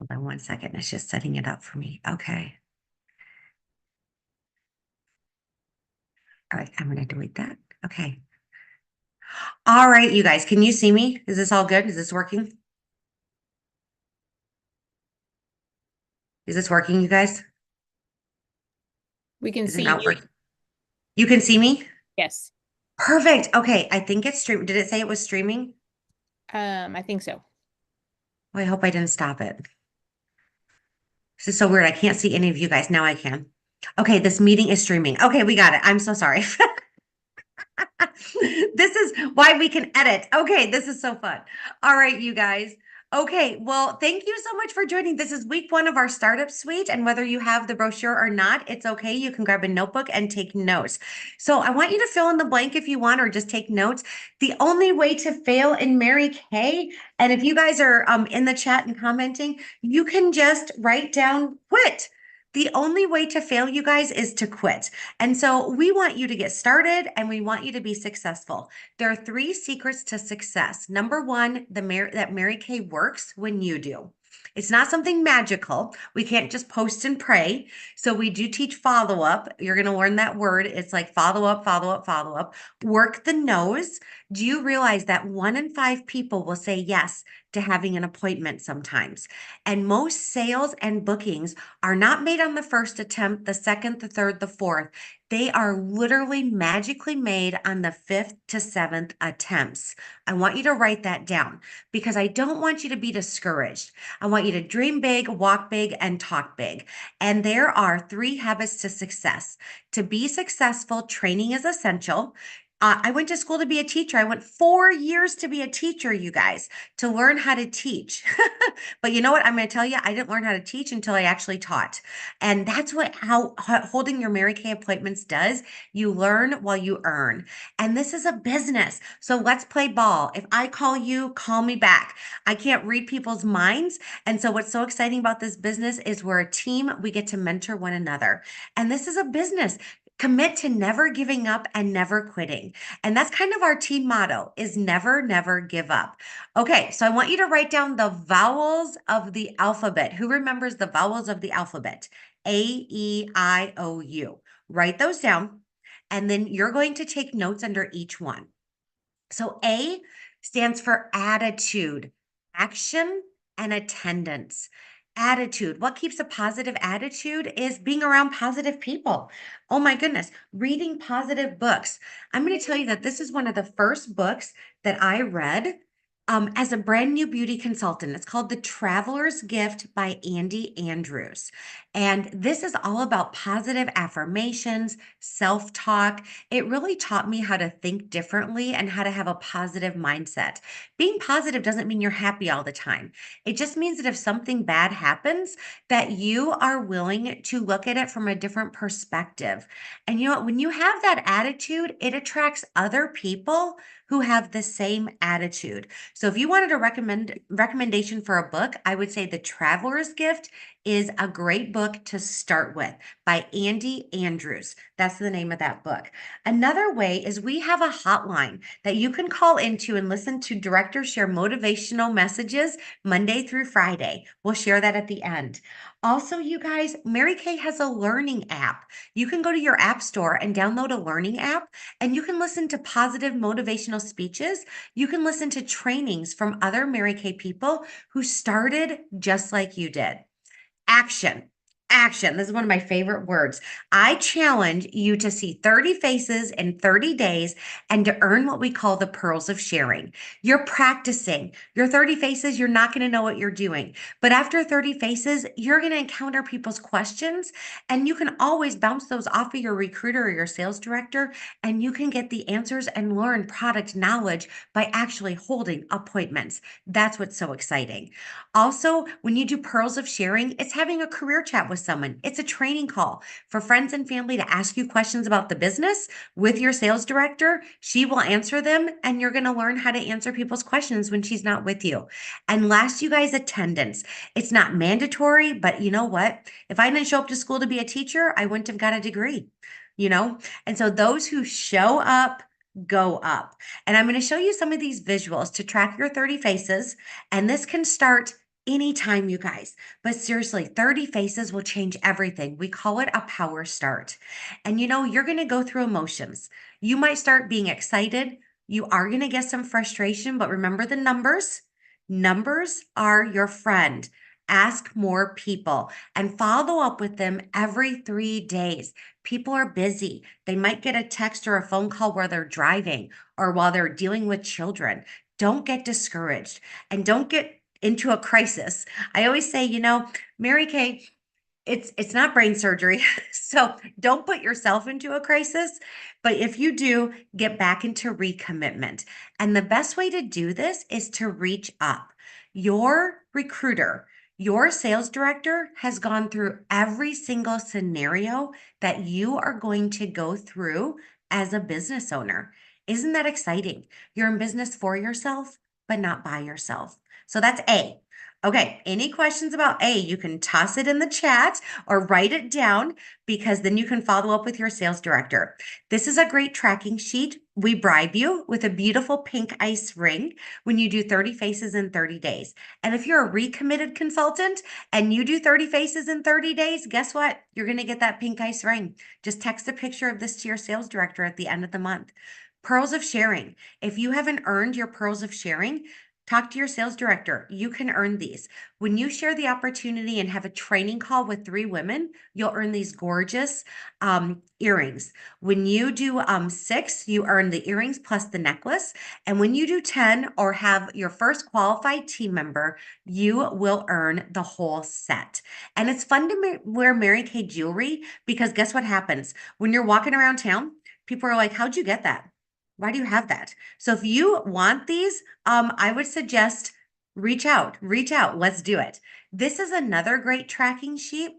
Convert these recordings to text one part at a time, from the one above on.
Hold on one second. It's just setting it up for me. Okay. All right. I'm going to delete that. Okay. All right, you guys, can you see me? Is this all good? Is this working? Is this working, you guys? We can Is it see not you. working? You can see me? Yes. Perfect. Okay. I think it's stream. Did it say it was streaming? I think so. Oh, I hope I didn't stop it. This is so weird. I can't see any of you guys. Now I can. Okay, this meeting is streaming. Okay, we got it. I'm so sorry. This is why we can edit. Okay, this is so fun. All right, you guys. Okay, well, thank you so much for joining. This is week one of our startup suite, and whether you have the brochure or not, it's okay. You can grab a notebook and take notes. So I want you to fill in the blank if you want, or just take notes. The only way to fail in Mary Kay, and if you guys are in the chat and commenting, you can just write down quit. The only way to fail, you guys, is to quit. And so we want you to get started and we want you to be successful. There are three secrets to success. Number one, that Mary Kay works when you do. It's not something magical. We can't just post and pray. So we do teach follow up. You're going to learn that word. It's like follow up, follow up, follow up. Work the nose. Do you realize that 1 in 5 people will say yes to having an appointment sometimes? And most sales and bookings are not made on the first attempt, the second, the third, the fourth. They are literally magically made on the fifth to seventh attempts. I want you to write that down because I don't want you to be discouraged. I want you to dream big, walk big, and talk big. And there are 3 habits to success. To be successful, training is essential. I went to school to be a teacher. I went 4 years to be a teacher, you guys, to learn how to teach. But you know what? I'm going to tell you, I didn't learn how to teach until I actually taught. And that's how holding your Mary Kay appointments does. You learn while you earn. And this is a business. So let's play ball. If I call you, call me back. I can't read people's minds. And so what's so exciting about this business is we're a team. We get to mentor one another. And this is a business. Commit to never giving up and never quitting. And that's kind of our team motto is never, never give up. Okay, so I want you to write down the vowels of the alphabet. Who remembers the vowels of the alphabet? A, E, I, O, U. Write those down, and then you're going to take notes under each one. So A stands for attitude, action, and attendance. Attitude. What keeps a positive attitude is being around positive people. Oh my goodness, reading positive books. I'm going to tell you that this is one of the first books that I read as a brand new beauty consultant. It's called The Traveler's Gift by Andy Andrews. And this is all about positive affirmations, self talk. It really taught me how to think differently and how to have a positive mindset. Being positive doesn't mean you're happy all the time. It just means that if something bad happens, that you are willing to look at it from a different perspective. And you know what? When you have that attitude, it attracts other people who have the same attitude. So if you wanted a recommendation for a book, I would say The Traveler's Gift is a great book to start with by Andy Andrews. That's the name of that book. Another way is we have a hotline that you can call into and listen to directors share motivational messages Monday through Friday. We'll share that at the end. Also, you guys, Mary Kay has a learning app. You can go to your app store and download a learning app, and you can listen to positive motivational speeches. You can listen to trainings from other Mary Kay people who started just like you did. Action. Action. This is one of my favorite words. I challenge you to see 30 faces in 30 days and to earn what we call the pearls of sharing. You're practicing. Your 30 faces, you're not going to know what you're doing. But after 30 faces, you're going to encounter people's questions and you can always bounce those off of your recruiter or your sales director and you can get the answers and learn product knowledge by actually holding appointments. That's what's so exciting. Also, when you do pearls of sharing, it's having a career chat with someone. It's a training call for friends and family to ask you questions about the business with your sales director. She will answer them, and you're going to learn how to answer people's questions when she's not with you. And last, you guys, attendance. It's not mandatory, but you know what? If I didn't show up to school to be a teacher, I wouldn't have got a degree, you know? And so those who show up, go up. And I'm going to show you some of these visuals to track your 30 faces. And this can start anytime, you guys. But seriously, 30 faces will change everything. We call it a power start. And you're going to go through emotions. You might start being excited. You are going to get some frustration, but remember the numbers. Numbers are your friend. Ask more people and follow up with them every 3 days. People are busy. They might get a text or a phone call while they're driving or while they're dealing with children. Don't get discouraged and don't get into a crisis. I always say, Mary Kay, it's not brain surgery. So don't put yourself into a crisis. But if you do, get back into recommitment. And the best way to do this is to reach up. Your recruiter, your sales director has gone through every single scenario that you are going to go through as a business owner. Isn't that exciting? You're in business for yourself, but not by yourself. So that's A. Okay, any questions about A, you can toss it in the chat or write it down because then you can follow up with your sales director. This is a great tracking sheet. We bribe you with a beautiful pink ice ring when you do 30 faces in 30 days. And if you're a recommitted consultant and you do 30 faces in 30 days, guess what? You're going to get that pink ice ring. Just text a picture of this to your sales director at the end of the month. Pearls of sharing. If you haven't earned your pearls of sharing, talk to your sales director. You can earn these. When you share the opportunity and have a training call with 3 women, you'll earn these gorgeous earrings. When you do 6, you earn the earrings plus the necklace. And when you do 10 or have your first qualified team member, you will earn the whole set. And it's fun to wear Mary Kay jewelry because guess what happens? When you're walking around town, people are like, how'd you get that? Why do you have that? So if you want these, I would suggest reach out, let's do it. This is another great tracking sheet,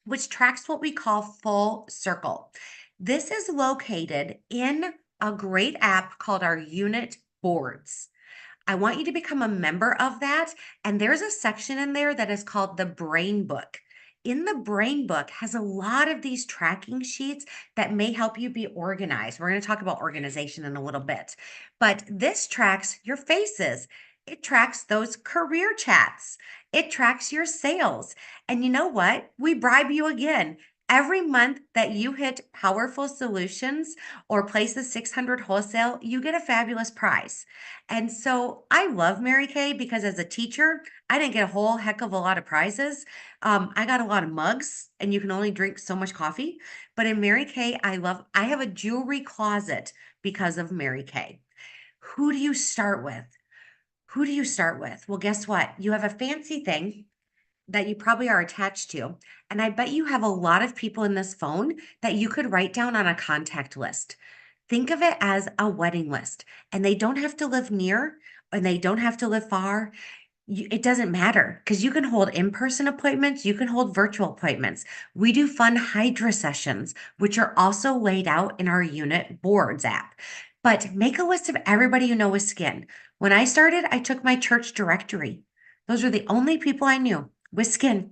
which tracks what we call full circle. This is located in a great app called our unit boards. I want you to become a member of that. And there's a section in there that is called the Brain Book. In the Brain Book has a lot of these tracking sheets that may help you be organized. We're going to talk about organization in a little bit, but this tracks your faces. It tracks those career chats. It tracks your sales. And you know what? We bribe you again. Every month that you hit Powerful Solutions or place the 600 wholesale, you get a fabulous prize. And so I love Mary Kay because as a teacher, I didn't get a whole heck of a lot of prizes. I got a lot of mugs, and you can only drink so much coffee. But in Mary Kay, I have a jewelry closet because of Mary Kay. Who do you start with? Who do you start with? Well, guess what? You have a fancy thing that you probably are attached to. And I bet you have a lot of people in this phone that you could write down on a contact list. Think of it as a wedding list, and they don't have to live near and they don't have to live far. It doesn't matter because you can hold in-person appointments, you can hold virtual appointments. We do fun Hydra sessions, which are also laid out in our unit boards app. But make a list of everybody you know with skin. When I started, I took my church directory. Those were the only people I knew with skin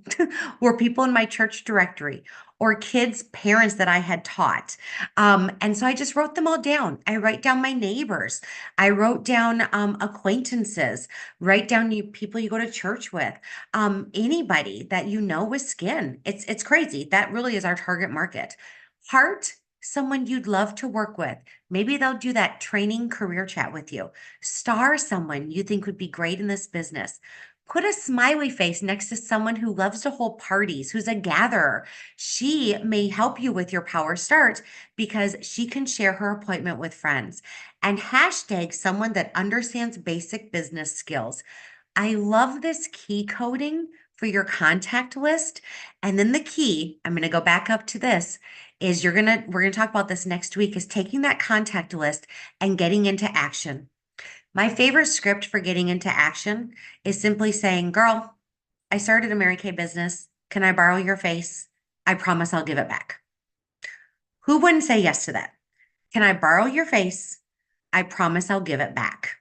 were people in my church directory or kids' parents that I had taught. And so I just wrote them all down. I write down my neighbors. I wrote down acquaintances. Write down people you go to church with. Anybody that you know with skin. It's crazy. That really is our target market. Heart, someone you'd love to work with. Maybe they'll do that training career chat with you. Star, someone you think would be great in this business. Put a smiley face next to someone who loves to hold parties, who's a gatherer. She may help you with your power start because she can share her appointment with friends. And hashtag someone that understands basic business skills. I love this key coding for your contact list. And then the key, I'm going to go back up to this, is we're going to talk about this next week, is taking that contact list and getting into action. My favorite script for getting into action is simply saying, girl, I started a Mary Kay business. Can I borrow your face? I promise I'll give it back. Who wouldn't say yes to that? Can I borrow your face? I promise I'll give it back.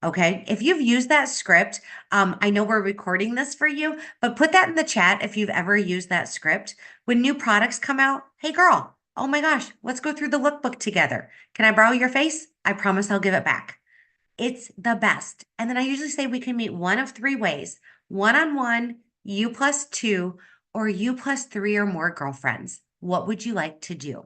Okay. If you've used that script, I know we're recording this for you, but put that in the chat if you've ever used that script. When new products come out, hey girl, oh my gosh, let's go through the lookbook together. Can I borrow your face? I promise I'll give it back. It's the best. And then I usually say we can meet one of 3 ways. one-on-one, you plus two, or you plus three or more girlfriends. What would you like to do?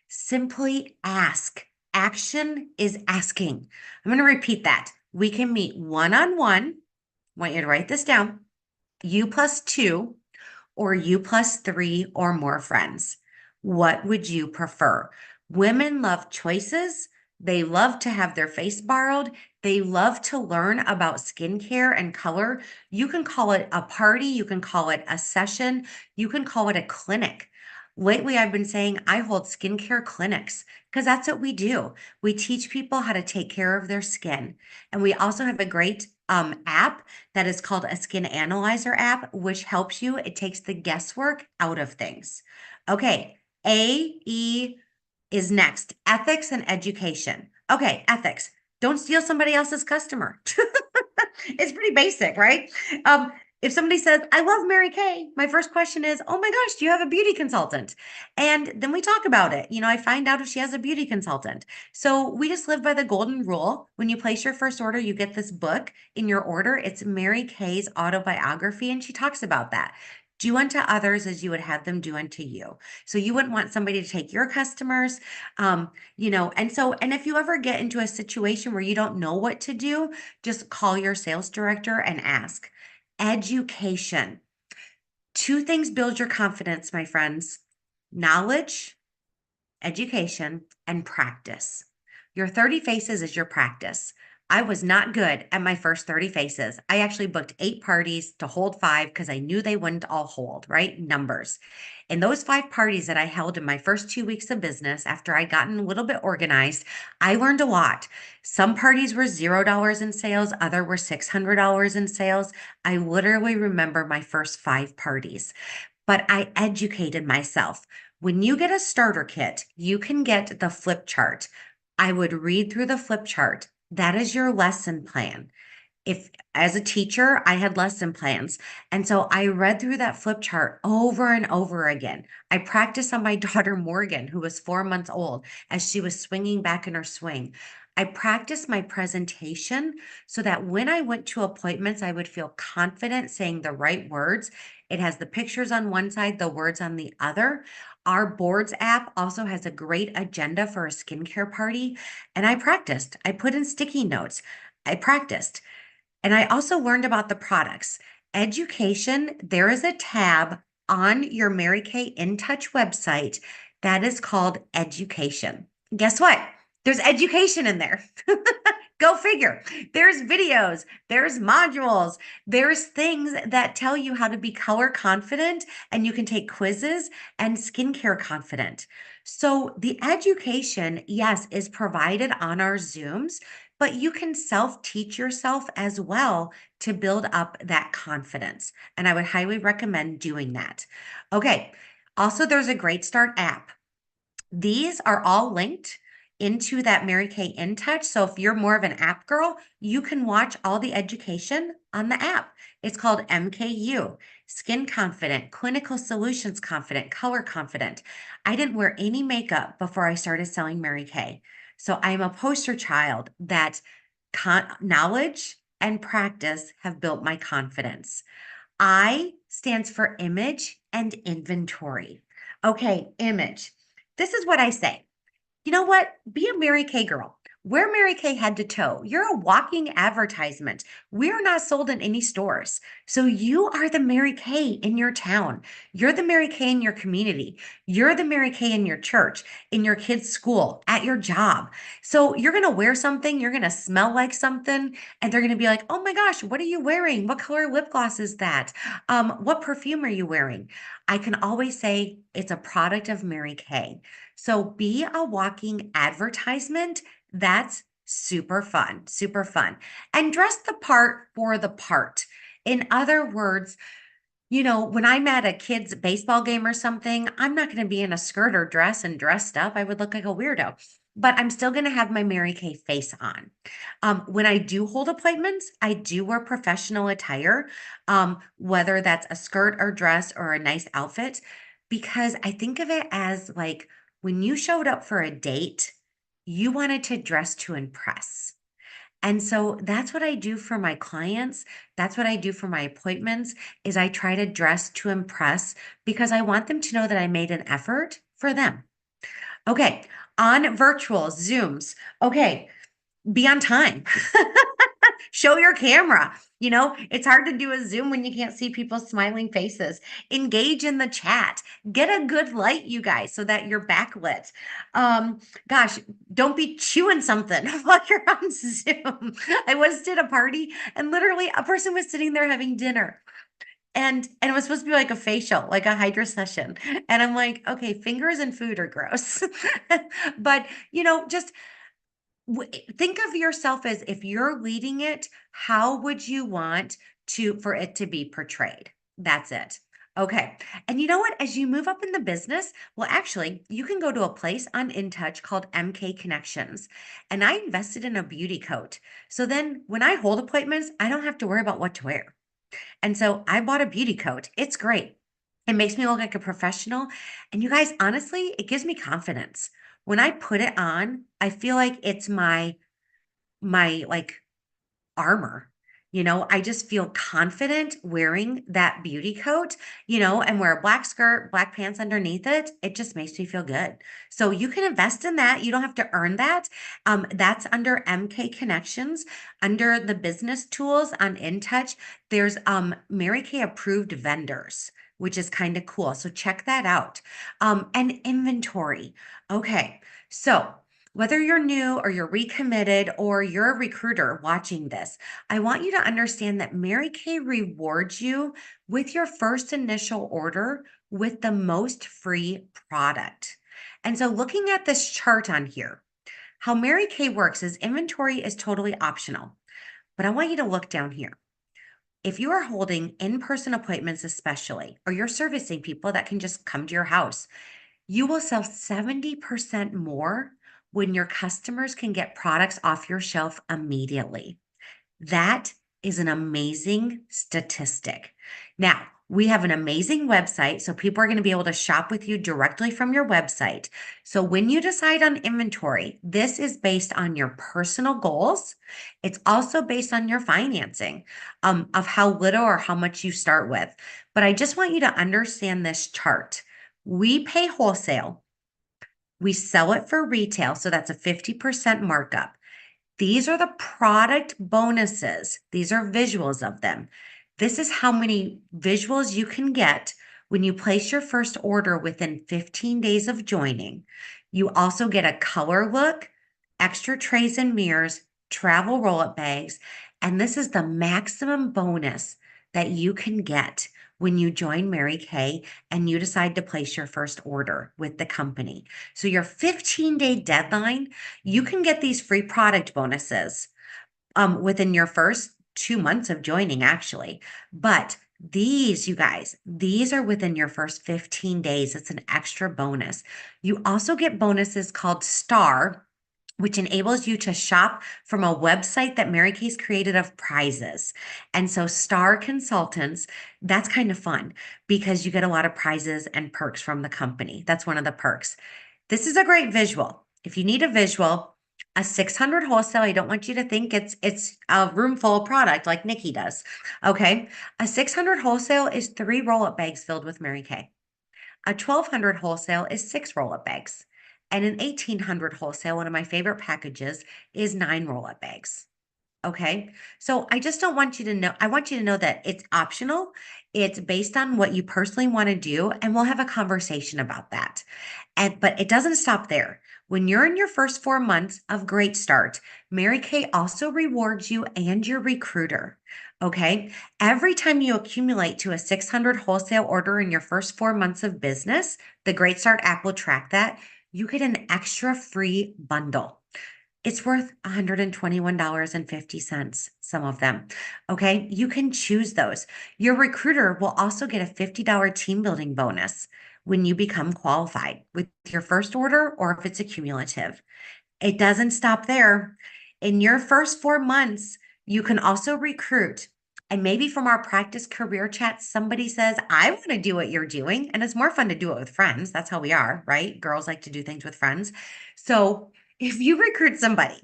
Simply ask. Action is asking. I'm going to repeat that. We can meet one-on-one. I want you to write this down. You plus two, or you plus three or more friends. What would you prefer? Women love choices. They love to have their face borrowed. They love to learn about skincare and color. You can call it a party. You can call it a session. You can call it a clinic. Lately, I've been saying I hold skincare clinics because that's what we do. We teach people how to take care of their skin. And we also have a great app that is called a skin analyzer app, which helps you. It takes the guesswork out of things. Okay, AE is next, ethics and education. Okay, ethics. Don't steal somebody else's customer. It's pretty basic, right? If somebody says, I love Mary Kay, my first question is, oh my gosh, do you have a beauty consultant? And then we talk about it. I find out if she has a beauty consultant. So we just live by the golden rule. When you place your first order, you get this book in your order. It's Mary Kay's autobiography, and she talks about that. Do unto others as you would have them do unto you. So you wouldn't want somebody to take your customers, and if you ever get into a situation where you don't know what to do, just call your sales director and ask. Education. Two things build your confidence, my friends: knowledge, education, and practice. Your 30 faces is your practice. I was not good at my first 30 faces. I actually booked 8 parties to hold 5 because I knew they wouldn't all hold, right? Numbers. In those 5 parties that I held in my first 2 weeks of business, after I'd gotten a little bit organized, I learned a lot. Some parties were $0 in sales, other were $600 in sales. I literally remember my first 5 parties, but I educated myself. When you get a starter kit, you can get the flip chart. I would read through the flip chart. That is your lesson plan. If as a teacher, I had lesson plans. And so I read through that flip chart over and over again. I practiced on my daughter Morgan, who was 4 months old, as she was swinging back in her swing. I practiced my presentation so that when I went to appointments, I would feel confident saying the right words. It has the pictures on one side, the words on the other. Our boards app also has a great agenda for a skincare party. And I practiced. I put in sticky notes. I practiced. And I also learned about the products. Education, there is a tab on your Mary Kay In Touch website that is called education. Guess what? There's education in there. Go figure. There's videos, there's modules, there's things that tell you how to be color confident, and you can take quizzes and skincare confident. So the education, yes, is provided on our Zooms, but you can self-teach yourself as well to build up that confidence. And I would highly recommend doing that. Okay. Also, there's a Great Start app. These are all linked into that Mary Kay In Touch. So if you're more of an app girl, you can watch all the education on the app. It's called MKU, Skin Confident, Clinical Solutions Confident, Color Confident. I didn't wear any makeup before I started selling Mary Kay. So I am a poster child that knowledge and practice have built my confidence. I stands for image and inventory. Okay, image. This is what I say. You know what? Be a Mary Kay girl. Wear Mary Kay head to toe. You're a walking advertisement. We're not sold in any stores. So you are the Mary Kay in your town. You're the Mary Kay in your community. You're the Mary Kay in your church, in your kid's school, at your job. So you're going to wear something, you're going to smell like something, and they're going to be like, oh my gosh, what are you wearing? What color lip gloss is that? What perfume are you wearing? I can always say it's a product of Mary Kay. So be a walking advertisement. That's super fun, super fun. And dress the part for the part. In other words, when I'm at a kid's baseball game or something, I'm not going to be in a skirt or dress and dressed up. I would look like a weirdo, but I'm still going to have my Mary Kay face on. When I do hold appointments, I do wear professional attire, whether that's a skirt or dress or a nice outfit, because I think of it as like when you showed up for a date, you wanted to dress to impress. And so that's what I do for my clients. That's what I do for my appointments is I try to dress to impress because I want them to know that I made an effort for them. Okay, on virtual Zooms. Okay, be on time. Show your camera. It's hard to do a Zoom when you can't see people's smiling faces. Engage in the chat. Get a good light, you guys, so that you're backlit. Um, Gosh, don't be chewing something while you're on Zoom. I once did a party and literally a person was sitting there having dinner. And it was supposed to be like a facial, like a hydra session. And I'm like, okay, fingers and food are gross. But just think of yourself as if you're leading it, how would you want for it to be portrayed? That's it. Okay. And you know what? As you move up in the business, well, actually, you can go to a place on InTouch called MK Connections. And I invested in a beauty coat. So then when I hold appointments, I don't have to worry about what to wear. And so I bought a beauty coat. It's great. It makes me look like a professional. And you guys, honestly, it gives me confidence. When I put it on, I feel like it's my like armor. I just feel confident wearing that beauty coat, and wear a black skirt, black pants underneath it. It just makes me feel good. So you can invest in that. You don't have to earn that. That's under MK Connections, under the business tools on InTouch. There's Mary Kay approved vendors, which is kind of cool. So check that out. And inventory. Okay. So whether you're new or you're recommitted or you're a recruiter watching this, I want you to understand that Mary Kay rewards you with your first initial order with the most free product. And so, looking at this chart on here, how Mary Kay works is inventory is totally optional. But I want you to look down here. If you are holding in person appointments, especially, or you're servicing people that can just come to your house, you will sell 70% more when your customers can get products off your shelf immediately. That is an amazing statistic. Now, we have an amazing website, so people are going to be able to shop with you directly from your website. So when you decide on inventory, this is based on your personal goals. It's also based on your financing, of how little or how much you start with. But I just want you to understand this chart. We pay wholesale. We sell it for retail, so that's a 50% markup. These are the product bonuses. These are visuals of them. This is how many visuals you can get when you place your first order within 15 days of joining. You also get a color look, extra trays and mirrors, travel roll-up bags, and this is the maximum bonus that you can get when you join Mary Kay and you decide to place your first order with the company. So your 15-day deadline, you can get these free product bonuses within your first 2 months of joining, actually. But these, you guys, these are within your first 15 days. It's an extra bonus. You also get bonuses called STAR, which enables you to shop from a website that Mary Kay's created of prizes. And so Star Consultants, that's kind of fun because you get a lot of prizes and perks from the company. That's one of the perks. This is a great visual. If you need a visual, a 600 wholesale, I don't want you to think it's a room full of product like Nicki does. Okay. A 600 wholesale is 3 roll-up bags filled with Mary Kay. A 1200 wholesale is 6 roll-up bags. And an 1800 wholesale, one of my favorite packages, is 9 roll-up bags. Okay. So I just don't want you to know, I want you to know that it's optional. It's based on what you personally want to do, and we'll have a conversation about that. But it doesn't stop there. When you're in your first 4 months of Great Start, Mary Kay also rewards you and your recruiter. Okay. Every time you accumulate to a 600 wholesale order in your first 4 months of business, the Great Start app will track that. You get an extra free bundle. It's worth $121.50, some of them. Okay. You can choose those. Your recruiter will also get a $50 team building bonus when you become qualified with your first order or if it's a cumulative. It doesn't stop there. In your first 4 months, you can also recruit. And maybe from our practice career chat, somebody says, I want to do what you're doing. And it's more fun to do it with friends. That's how we are, right? Girls like to do things with friends. So if you recruit somebody,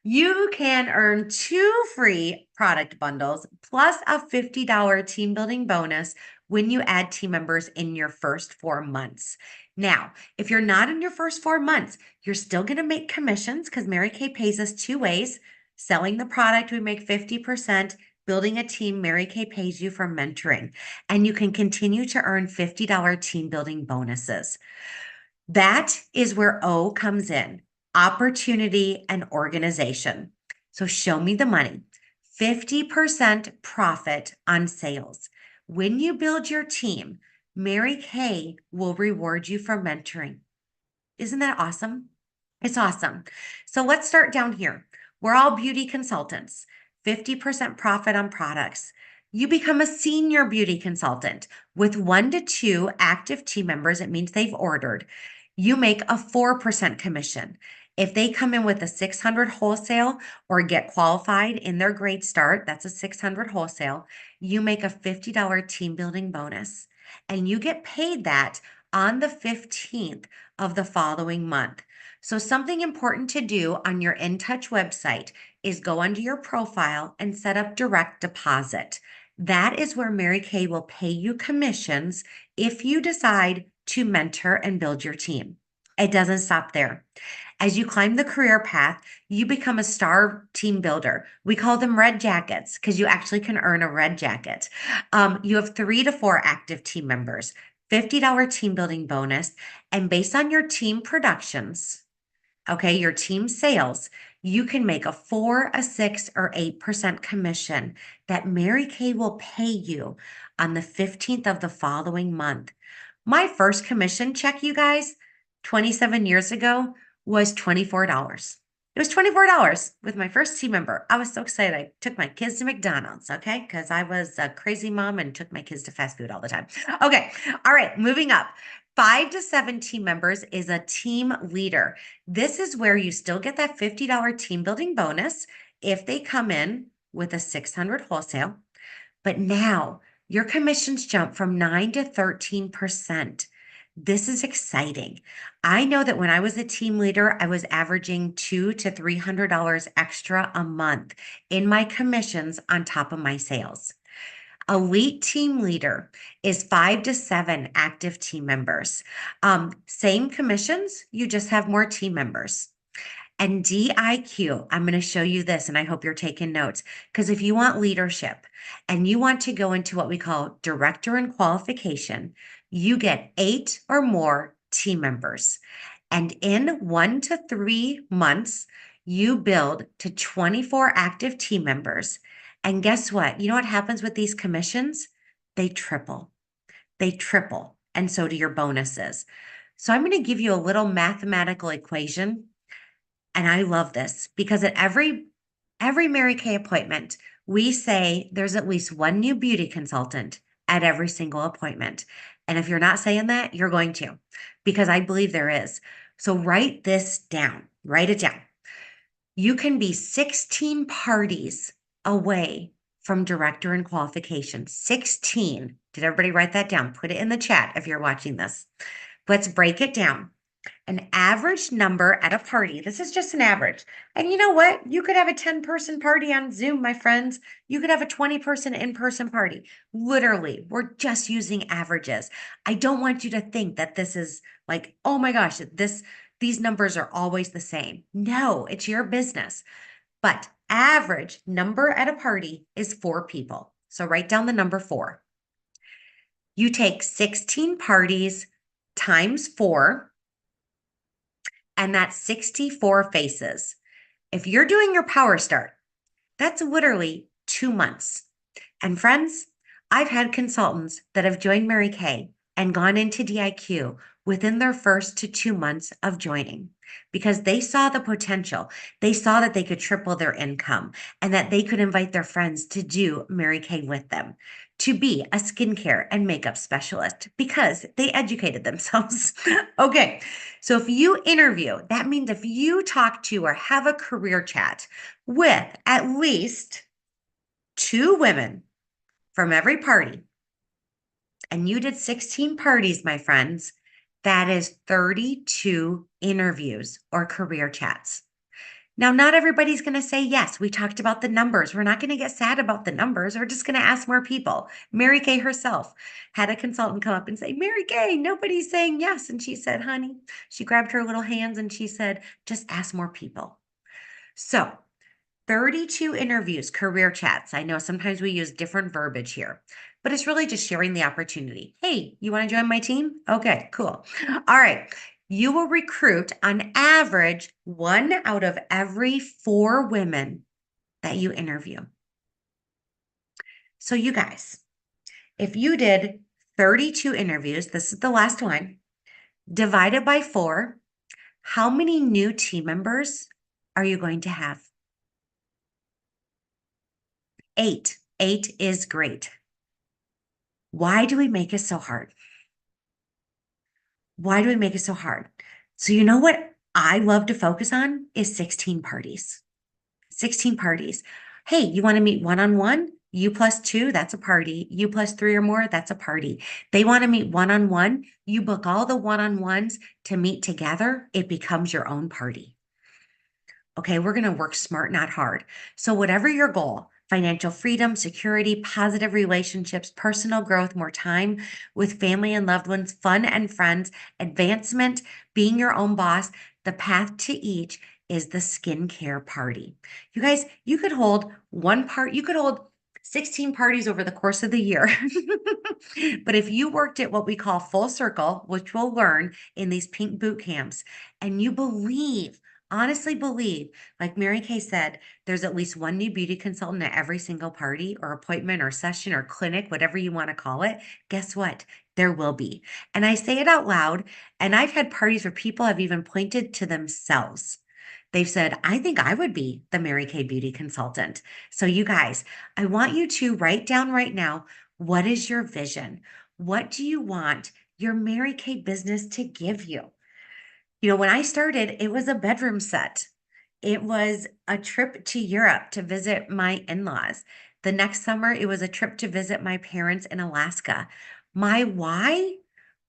you can earn 2 free product bundles plus a $50 team building bonus when you add team members in your first 4 months. Now, if you're not in your first 4 months, you're still going to make commissions because Mary Kay pays us 2 ways. Selling the product, we make 50%. Building a team, Mary Kay pays you for mentoring. And you can continue to earn $50 team building bonuses. That is where O comes in, opportunity and organization. So show me the money. 50% profit on sales. When you build your team, Mary Kay will reward you for mentoring. Isn't that awesome? It's awesome. So let's start down here. We're all beauty consultants, 50% profit on products. You become a senior beauty consultant with 1 to 2 active team members. It means they've ordered. You make a 4% commission. If they come in with a 600 wholesale or get qualified in their grade start, that's a 600 wholesale, you make a $50 team building bonus. And you get paid that on the 15th of the following month. So something important to do on your InTouch website is go under your profile and set up direct deposit. That is where Mary Kay will pay you commissions if you decide to mentor and build your team. It doesn't stop there. As you climb the career path, you become a star team builder. We call them red jackets because you actually can earn a red jacket. You have 3 to 4 active team members, $50 team building bonus, and based on your team productions, okay, your team sales, you can make a 4, a 6, or 8% commission that Mary Kay will pay you on the 15th of the following month. My first commission check, you guys, 27 years ago was $24. It was $24 with my first team member. I was so excited. I took my kids to McDonald's, okay? Because I was a crazy mom and took my kids to fast food all the time. Okay, all right, moving up. 5 to 7 team members is a team leader. This is where you still get that $50 team building bonus if they come in with a 600 wholesale. But now your commissions jump from 9 to 13%. This is exciting. I know that when I was a team leader, I was averaging $200 to $300 extra a month in my commissions on top of my sales. Elite team leader is 5 to 7 active team members. Same commissions, you just have more team members. And DIQ, I'm going to show you this, and I hope you're taking notes, because if you want leadership and you want to go into what we call director and qualification, you get 8 or more team members. And in 1 to 3 months, you build to 24 active team members. And guess what? You know what happens with these commissions? They triple. They triple. And so do your bonuses. So I'm going to give you a little mathematical equation. And I love this because at every Mary Kay appointment, we say there's at least one new beauty consultant at every single appointment. And if you're not saying that, you're going to, because I believe there is. So write this down, write it down. You can be 16 parties away from director and qualification. 16. Did everybody write that down? Put it in the chat if you're watching this. Let's break it down. An average number at a party. This is just an average. And you know what? You could have a 10-person party on Zoom, my friends. You could have a 20-person in-person party. Literally, we're just using averages. I don't want you to think that this is like, oh my gosh, these numbers are always the same. No, it's your business. But average number at a party is 4 people. So write down the number 4. You take 16 parties times 4, and that's 64 faces. If you're doing your power start, that's literally 2 months. And friends, I've had consultants that have joined Mary Kay and gone into DIQ within their first to 2 months of joining because they saw the potential. They saw that they could triple their income and that they could invite their friends to do Mary Kay with them, to be a skincare and makeup specialist because they educated themselves. Okay, so if you interview, that means if you talk to or have a career chat with at least 2 women from every party, and you did 16 parties, my friends, That is 32 interviews or career chats. Now, not everybody's going to say yes. We talked about the numbers. We're not going to get sad about the numbers. We're just going to ask more people. Mary Kay herself had a consultant come up and say, Mary Kay, nobody's saying yes. And she said, honey, she grabbed her little hands and she said, just ask more people. So 32 interviews, career chats. I know sometimes we use different verbiage here, but it's really just sharing the opportunity. Hey, you want to join my team? Okay, cool. All right. You will recruit on average 1 out of every 4 women that you interview. So, you guys, if you did 32 interviews, this is the last one, divided by 4, how many new team members are you going to have? 8. 8 is great. Why do we make it so hard? Why do we make it so hard? So, you know what I love to focus on is 16 parties. 16 parties. Hey, you want to meet one on one? You plus 2, that's a party. You plus 3 or more, that's a party. They want to meet one on one. You book all the one on ones to meet together. It becomes your own party. Okay, we're going to work smart, not hard. So, whatever your goal, financial freedom, security, positive relationships, personal growth, more time with family and loved ones, fun and friends, advancement, being your own boss, the path to each is the skincare party. You guys, you could hold 16 parties over the course of the year. But if you worked at what we call full circle, which we'll learn in these pink boot camps, and you honestly believe, like Mary Kay said, there's at least one new beauty consultant at every single party or appointment or session or clinic, whatever you want to call it. Guess what? There will be. And I say it out loud. And I've had parties where people have even pointed to themselves. They've said, I think I would be the Mary Kay beauty consultant. So, you guys, I want you to write down right now, what is your vision? What do you want your Mary Kay business to give you? You know, when I started, it was a bedroom set. It was a trip to Europe to visit my in-laws. The next summer, it was a trip to visit my parents in Alaska. My why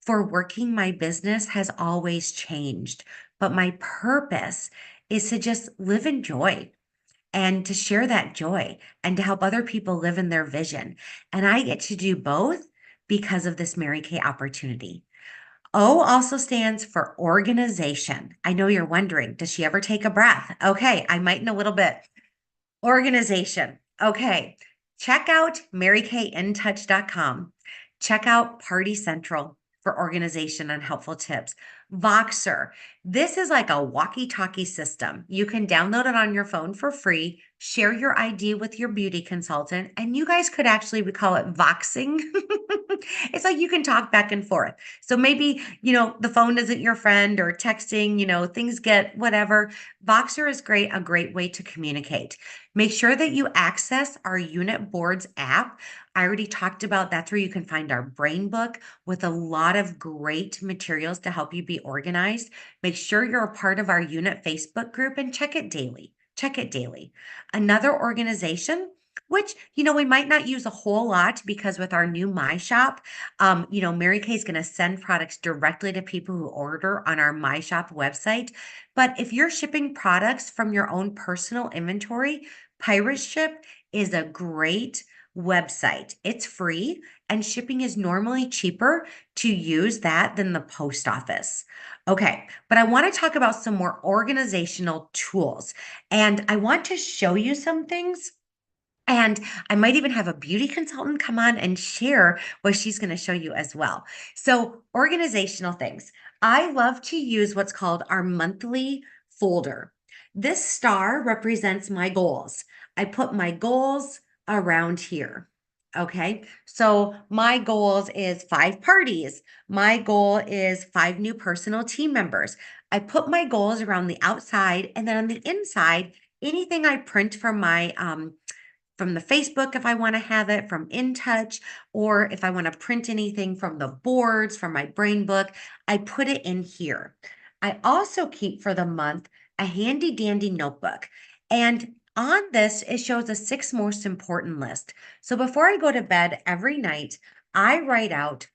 for working my business has always changed, but my purpose is to just live in joy and to share that joy and to help other people live in their vision. And I get to do both because of this Mary Kay opportunity. O also stands for organization. I know you're wondering, does she ever take a breath? Okay, I might in a little bit. Organization. Okay, check out marykayintouch.com. Check out Party Central for organization and helpful tips. Voxer. This is like a walkie-talkie system. You can download it on your phone for free, share your ID with your beauty consultant, and you guys could actually, we call it voxing. It's like you can talk back and forth. So maybe, the phone isn't your friend or texting, things get whatever. Voxer is a great way to communicate. Make sure that you access our Unit Boards app. I already talked about that's where you can find our brain book with a lot of great materials to help you be organized. Make sure you're a part of our unit Facebook group and check it daily. Check it daily. Another organization, which, we might not use a whole lot because with our new My Shop, Mary Kay is going to send products directly to people who order on our My Shop website. But if you're shipping products from your own personal inventory, Pirate Ship is a great website. It's free and shipping is normally cheaper to use that than the post office. Okay, but I want to talk about some more organizational tools and I want to show you some things. And I might even have a beauty consultant come on and share what she's going to show you as well. So, organizational things. I love to use what's called our monthly folder. This star represents my goals. I put my goals around here. Okay, so my goals is 5 parties. My goal is 5 new personal team members. I put my goals around the outside, and then on the inside, anything I print from the Facebook, if I want to have it, from InTouch, or if I want to print anything from the boards, from my brain book, I put it in here. I also keep for the month a handy dandy notebook. And on this, it shows the 6 most important list. So before I go to bed every night, I write out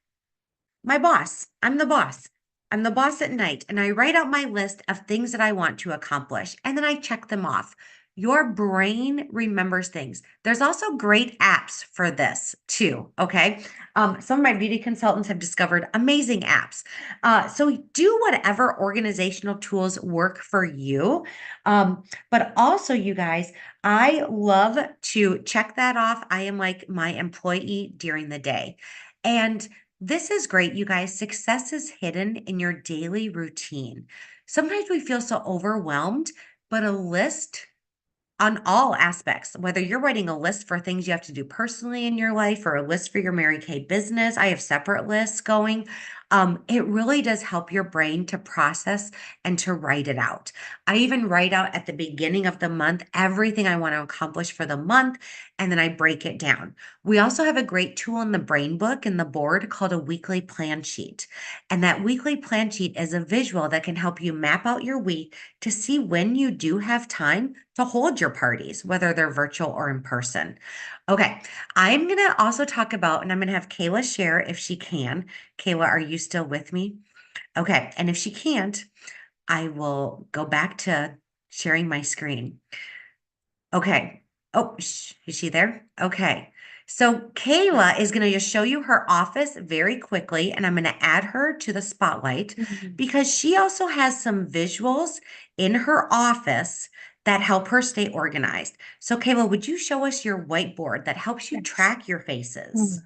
my boss. I'm the boss. I'm the boss at night, and I write out my list of things that I want to accomplish, and then I check them off. Your brain remembers things. There's also great apps for this too. Okay. Some of my beauty consultants have discovered amazing apps. So do whatever organizational tools work for you. But also, you guys, I love to check that off. I am like my employee during the day. And this is great, you guys. Success is hidden in your daily routine. Sometimes we feel so overwhelmed, but a list on all aspects, whether you're writing a list for things you have to do personally in your life or a list for your Mary Kay business, I have separate lists going. It really does help your brain to process and to write it out. I even write out at the beginning of the month everything I want to accomplish for the month, and then I break it down. We also have a great tool in the brain book and the board called a weekly plan sheet. And that weekly plan sheet is a visual that can help you map out your week to see when you do have time to hold your parties, whether they're virtual or in person. Okay, I'm going to also talk about, and I'm going to have Kayla share if she can. Kayla, are you still with me? Okay, and if she can't, I will go back to sharing my screen. Okay. Oh, is she there? Okay. So Kayla is going to just show you her office very quickly, and I'm going to add her to the spotlight Mhm. because she also has some visuals in her office that help her stay organized. So Kayla, would you show us your whiteboard that helps you Yes. track your faces?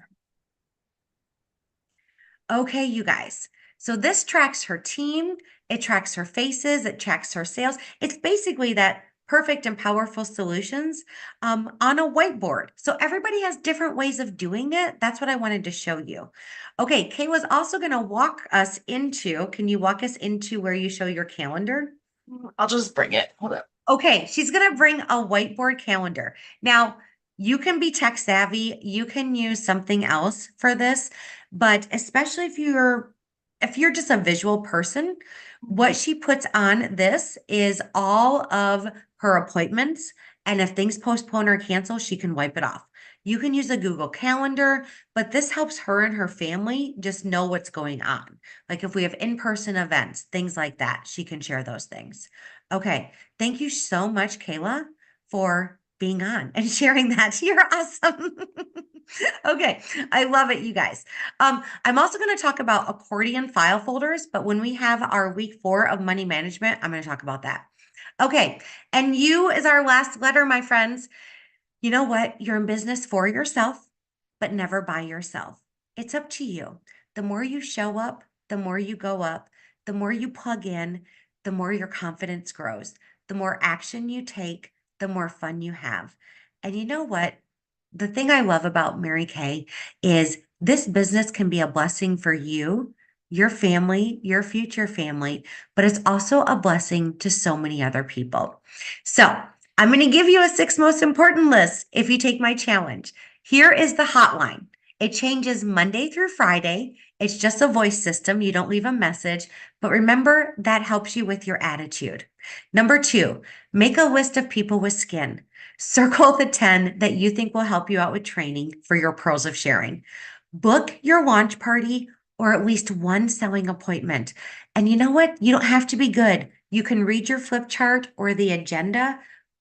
Mm. Okay, you guys. So this tracks her team, it tracks her faces, it tracks her sales. It's basically that perfect and powerful solutions on a whiteboard. So everybody has different ways of doing it. That's what I wanted to show you. Okay, Kayla's also going to walk us into, can you walk us into where you show your calendar? I'll just bring it. Hold up. Okay, she's going to bring a whiteboard calendar. Now, you can be tech savvy, you can use something else for this, but especially if you're just a visual person, what she puts on this is all of her appointments, and if things postpone or cancel, she can wipe it off. You can use a Google Calendar, but this helps her and her family just know what's going on. Like if we have in-person events, things like that, she can share those things. Okay. Thank you so much, Kayla, for being on and sharing that. You're awesome. Okay, I love it, you guys. I'm also going to talk about accordion file folders, but when we have our week 4 of money management, I'm going to talk about that. Okay, and you is our last letter, my friends. You know what? You're in business for yourself, but never by yourself. It's up to you. The more you show up, the more you go up, the more you plug in, the more your confidence grows. The more action you take, the more fun you have. And you know what? The thing I love about Mary Kay is this business can be a blessing for you, your family, your future family, but it's also a blessing to so many other people. So, I'm going to give you a 6 most important list if you take my challenge. Here is the hotline. It changes Monday through Friday. It's just a voice system. You don't leave a message, but remember that helps you with your attitude. Number 2, make a list of people with skin. Circle the 10 that you think will help you out with training for your pearls of sharing. Book your launch party or at least one selling appointment. And you know what? You don't have to be good. You can read your flip chart or the agenda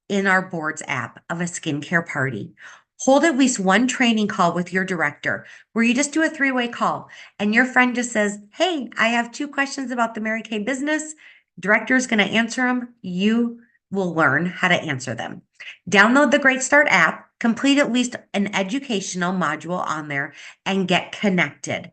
in our boards app of a skincare party. Hold at least one training call with your director where you just do a 3-way call and your friend just says, "Hey, I have 2 questions about the Mary Kay business." Director is going to answer them. You will learn how to answer them. Download the Great Start app, complete at least an educational module on there, and get connected.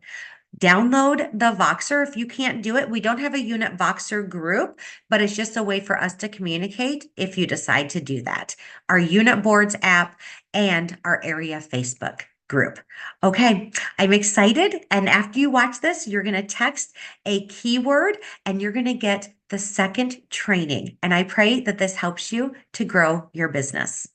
Download the Voxer if you can't do it. We don't have a unit Voxer group, but it's just a way for us to communicate if you decide to do that. Our unit boards app and our area Facebook group. Okay, I'm excited. And after you watch this, you're going to text a keyword and you're going to get the second training. And I pray that this helps you to grow your business.